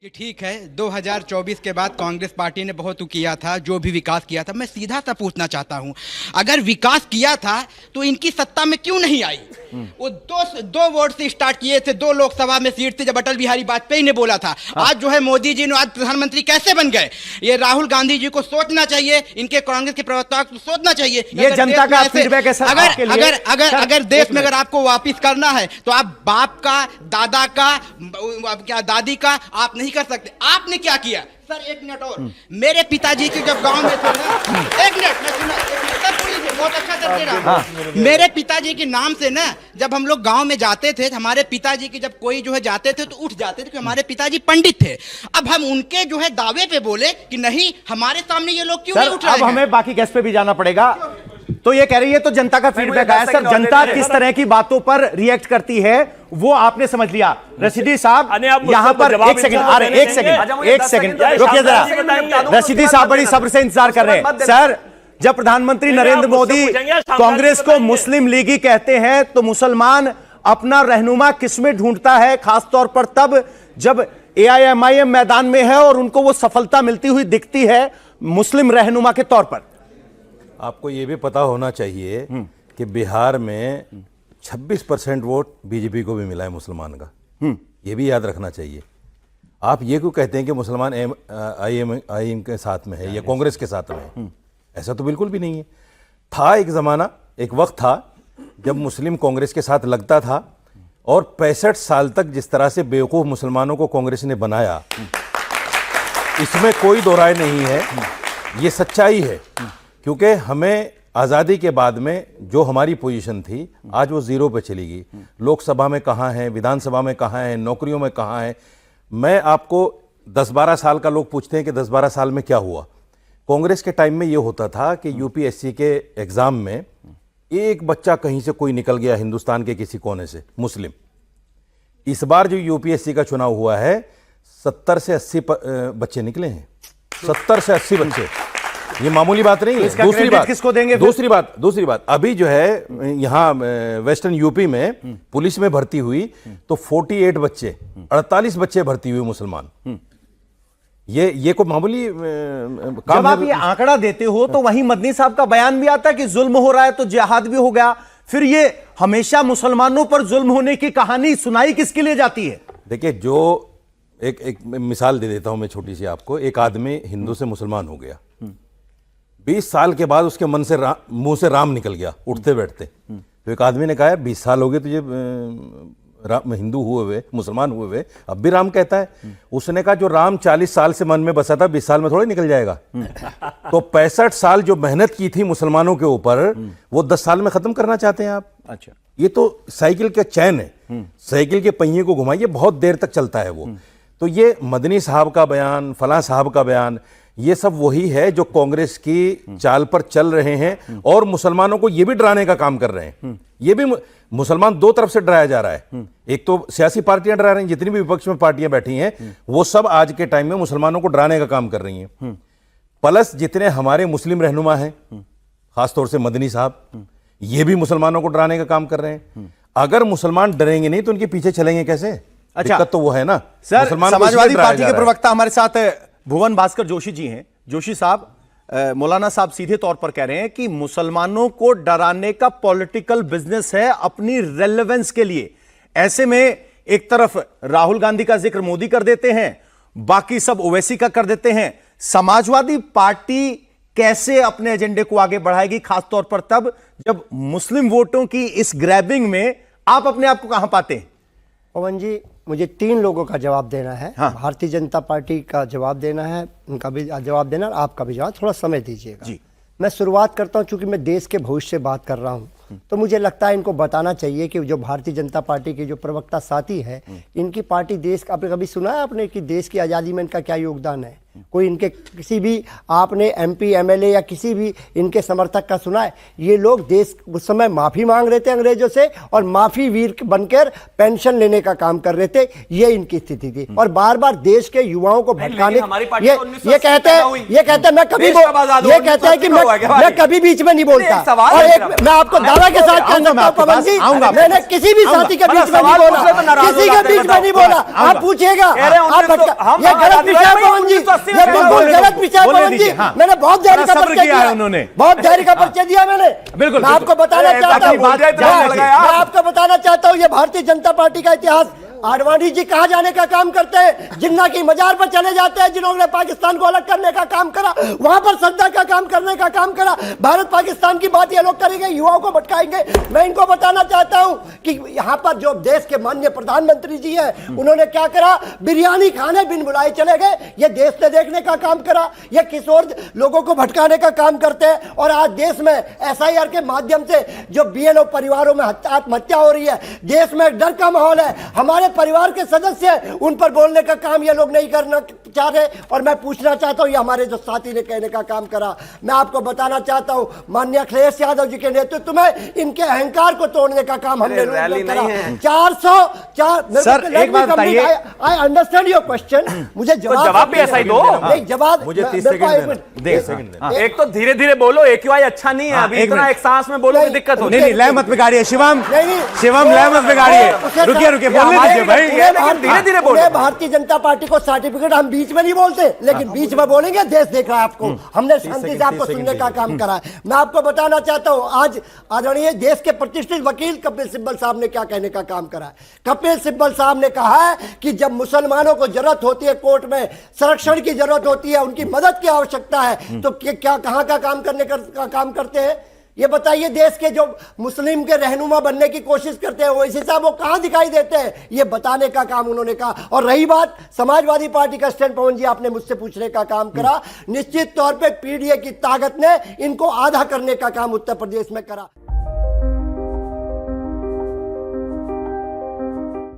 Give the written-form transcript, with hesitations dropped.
कि ठीक है 2024 के बाद कांग्रेस पार्टी ने बहुत किया था, जो भी विकास किया था। मैं सीधा सा पूछना चाहता हूं, अगर विकास किया था तो इनकी सत्ता में क्यों नहीं आई? वो दो वोट से स्टार्ट किए थे, 2 लोकसभा में सीट थी जब अटल बिहारी वाजपेयी ने बोला था। आज जो है मोदी जी ने आज प्रधानमंत्री कैसे बन गए? ये राहुल गांधी जी को सोचना चाहिए, इनके कांग्रेस के प्रवक्ता को सोचना चाहिए। ये जनता का फीडबैक है सर। अगर देश में अगर आपको वापिस करना है तो आप बाप का, दादा का, क्या दादी का आप नहीं कर सकते। आपने क्या किया सर? 1 मिनट और। मेरे पिताजी की जब गांव में थे ना, 1 मिनट मैं सुना, 1 मिनट सर, पूरी बहुत अच्छा सर दे रहा। मेरे पिताजी के नाम से ना जब हम लोग गांव में जाते थे, हमारे पिताजी की जब कोई जो है जाते थे तो उठ जाते थे कि हमारे पिताजी पंडित थे। अब हम उनके जो है दावे पे बोले कि नहीं, हमारे सामने ये लोग क्यों नहीं उठ रहे हैं? अब हमें बाकी गेस्ट पे भी जाना पड़ेगा। तो ये कह रही है तो जनता का फीडबैक आया सर, जनता किस तरह की बातों पर रिएक्ट करती है वो आपने समझ लिया। रशीदी साहब यहां पर एक सेकंड रुकिए जरा। रशीदी साहब बड़ी सब्र से इंतजार कर रहे हैं। सर, जब प्रधानमंत्री नरेंद्र मोदी कांग्रेस को मुस्लिम लीगी कहते हैं तो मुसलमान अपना रहनुमा किसमें ढूंढता है? खासतौर पर तब जब AIMIM मैदान में है और उनको वो सफलता मिलती हुई दिखती है मुस्लिम रहनुमा के तौर पर। आपको ये भी पता होना चाहिए कि बिहार में 26% वोट बीजेपी को भी मिला है मुसलमान का। ये भी याद रखना चाहिए। आप ये क्यों कहते हैं कि मुसलमान IM के साथ में है या कांग्रेस के साथ में है? ऐसा तो बिल्कुल भी नहीं है। था एक जमाना, एक वक्त था जब मुस्लिम कांग्रेस के साथ लगता था और 65 साल तक जिस तरह से बेवकूफ मुसलमानों को कांग्रेस ने बनाया, इसमें कोई दो राय नहीं है। ये सच्चाई है, क्योंकि हमें आज़ादी के बाद में जो हमारी पोजीशन थी आज वो जीरो पे चली गई। लोकसभा में कहाँ हैं, विधानसभा में कहाँ हैं, नौकरियों में कहाँ हैं? मैं आपको 10-12 साल का लोग पूछते हैं कि 10-12 साल में क्या हुआ। कांग्रेस के टाइम में ये होता था कि UPSC के एग्ज़ाम में एक बच्चा कहीं से कोई निकल गया हिंदुस्तान के किसी कोने से मुस्लिम। इस बार जो UPSC का चुनाव हुआ है 70 से 80 बच्चे निकले हैं। 70 से 80 बच्चे, ये मामूली बात नहीं है। दूसरी बात किसको देंगे? दूसरी बात अभी जो है यहाँ वेस्टर्न UP में पुलिस में भर्ती हुई तो 48 बच्चे, 48 बच्चे भर्ती हुए मुसलमान। ये कोई मामूली काम? जब आप ये आंकड़ा देते हो तो वहीं मदनी साहब का बयान भी आता है कि जुल्म हो रहा है तो जिहाद भी हो गया। फिर ये हमेशा मुसलमानों पर जुल्म होने की कहानी सुनाई किसके लिए जाती है? देखिए, जो एक मिसाल दे देता हूं मैं छोटी सी आपको। एक आदमी हिंदू से मुसलमान हो गया, 20 साल के बाद उसके मुंह से राम निकल गया उठते बैठते। तो एक आदमी ने कहा 20 साल हो गए तुझे हिंदू हुए हुए, मुसलमान हुए हुए, अब भी राम कहता है। उसने कहा जो राम 40 साल से मन में बसा था 20 साल में थोड़ी निकल जाएगा। तो 65 साल जो मेहनत की थी मुसलमानों के ऊपर वो 10 साल में खत्म करना चाहते हैं आप? अच्छा, ये तो साइकिल का चैन है, साइकिल के पहिए को घुमाइए, बहुत देर तक चलता है वो। तो ये मदनी साहब का बयान, फलां साहब का बयान, ये सब वही है जो कांग्रेस की चाल पर चल रहे हैं और मुसलमानों को ये भी डराने का काम कर रहे हैं। ये भी मुसलमान दो तरफ से डराया जा रहा है। एक तो सियासी पार्टियां डरा रही हैं, जितनी भी विपक्ष में पार्टियां बैठी हैं वो सब आज के टाइम में मुसलमानों को डराने का काम कर रही हैं। प्लस जितने हमारे मुस्लिम रहनुमा हैं, खासतौर से मदनी साहब, ये भी मुसलमानों को डराने का काम कर रहे हैं। अगर मुसलमान डरेंगे नहीं तो उनके पीछे चलेंगे कैसे? अच्छा, तो वो है ना सर। समाजवादी पार्टी के प्रवक्ता हमारे साथ भुवन भास्कर जोशी जी हैं। जोशी साहब, मौलाना साहब सीधे तौर पर कह रहे हैं कि मुसलमानों को डराने का पॉलिटिकल बिजनेस है अपनी रेलेवेंस के लिए। ऐसे में एक तरफ राहुल गांधी का जिक्र मोदी कर देते हैं, बाकी सब ओवैसी का कर देते हैं। समाजवादी पार्टी कैसे अपने एजेंडे को आगे बढ़ाएगी, खासतौर पर तब जब मुस्लिम वोटों की इस ग्रैबिंग में आप अपने आप को कहां पाते हैं? पवन जी, मुझे 3 लोगों का जवाब देना है। हाँ। भारतीय जनता पार्टी का जवाब देना है, उनका भी जवाब देना और आपका भी जवाब। थोड़ा समय दीजिएगा जी। मैं शुरुआत करता हूं, चूंकि मैं देश के भविष्य से बात कर रहा हूं तो मुझे लगता है इनको बताना चाहिए कि जो भारतीय जनता पार्टी के जो प्रवक्ता साथी है, इनकी पार्टी देश, आपने कभी सुना है आपने कि देश की आज़ादी में इनका क्या योगदान है? कोई इनके किसी भी आपने एमपी एमएलए या किसी भी इनके समर्थक का सुना है? ये लोग देश उस समय माफी मांग रहे थे अंग्रेजों से और माफी वीर बनकर पेंशन लेने का काम कर रहे थे। ये इनकी स्थिति थी और बार बार देश के युवाओं को भटकाने ये कहते हैं मैं कभी ये कहते हैं कि मैं कभी बीच में नहीं बोलता। और एक मैं आपको दावा के साथ कहना चाहता हूं पवन जी, मैंने किसी भी साथी के बीच में नहीं बोला, किसी के बीच में नहीं बोला। आप पूछिएगा, आप ये गलत विषय है पवन जी, ये बिल्कुल गलत विषय है पवन जी। मैंने बहुत धैर्य का परिचय दिया, उन्होंने बहुत धैर्य का परिचय दिया मैंने। बिल्कुल मैं आपको बताना चाहता हूँ, मैं आपको बताना चाहता हूँ ये भारतीय जनता पार्टी का इतिहास। आडवाणी जी कहां जाने का काम करते हैं? जिन्ना की मजार पर चले जाते हैं, जिन्होंने पाकिस्तान को अलग करने का काम करा, वहां पर श्रद्धा का काम करने का काम करा। भारत पाकिस्तान की बात ये लोग करेंगे, युवाओं को भटकाएंगे। मैं इनको बताना चाहता हूं कि यहां पर जो देश के माननीय प्रधानमंत्री जी हैं, उन्होंने क्या करा? बिरयानी खाने बिन बुलाए चले गए। ये देश ने देखने का काम करा, ये किशोर लोगों को भटकाने का काम करते हैं। और आज देश में SIR के माध्यम से जो BLO परिवारों में आत्महत्या हो रही है, देश में डर का माहौल है। हमारे परिवार के सदस्य उन पर बोलने का काम ये लोग नहीं करना चाह रहे। और मैं पूछना चाहता हूं, ये हमारे जो साथी ने कहने का काम करा, मैं आपको बताना चाहता हूं माननीय अखिलेश यादव जी के नेतृत्व में इनके अहंकार को तोड़ने का काम हमने करा। 404 सर एक बात बताइए, आई अंडरस्टैंड योर क्वेश्चन, मुझे जवाब भी ऐसा ही दो। नहीं जवाब मुझे 30 सेकंड एक तो धीरे धीरे बोलो, AQI अच्छा नहीं है, अभी इतना एक सांस में बोलो दिक्कत होती है। नहीं लय मत बिगाड़िए शिवम, शिवम लय मत बिगाड़िए, रुकिए बोलने दीजिए भाई, धीरे धीरे बोलो। भारतीय जनता पार्टी को सर्टिफिकेट हम बीच में नहीं बोलते, लेकिन बीच में बोलेंगे। देश देख रहा है आपको, हमने शांति से आपको सुनने का काम करा है। मैं आपको बताना चाहता हूं, आज आदरणीय देश के प्रतिष्ठित वकील कपिल सिब्बल साहब ने क्या कहने का काम करा है। कपिल सिब्बल साहब ने कहा है कि जब मुसलमानों को जरूरत होती है, कोर्ट में संरक्षण की जरूरत होती है, उनकी मदद की आवश्यकता है, तो क्या कहां का काम करने का काम करते हैं? ये बताइए, देश के जो मुस्लिम के रहनुमा बनने की कोशिश करते हैं, वो इसी साहब वो कहां दिखाई देते हैं? ये बताने का काम उन्होंने कहा। और रही बात समाजवादी पार्टी का स्टैंड, पवन जी आपने मुझसे पूछने का काम करा, निश्चित तौर पे PDA की ताकत ने इनको आधा करने का काम उत्तर प्रदेश में करा।